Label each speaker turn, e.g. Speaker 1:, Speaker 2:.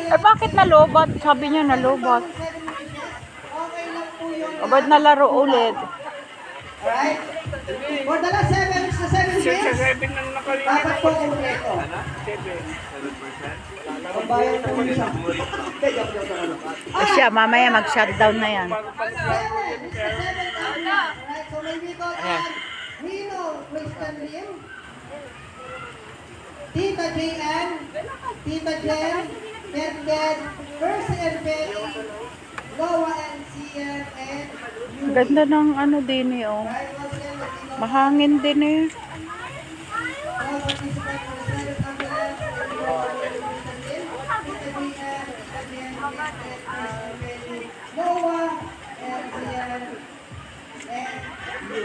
Speaker 1: Eh bakit nalobot? Sabi niya nalobot. O ba't nalaro ulit?
Speaker 2: Alright? For the last 7 years, dapat po kompleto. Pagbayan po yung isa.
Speaker 1: Siya, mamaya mag-shutdown na yan.
Speaker 2: Alright, so may we call on Rino Christian Lim, Tita JN, Tita Jen, Ned, Percy and Penny, Noah and Cian, and you.
Speaker 1: Ganda ng ano din eh, oh.
Speaker 2: Right, once again, let me know.
Speaker 1: Mahangin din eh.
Speaker 2: All participants for the Senate Conference, Tita JN, Tita Jen, Tita Jen, Ned, Percy and Penny, Noah,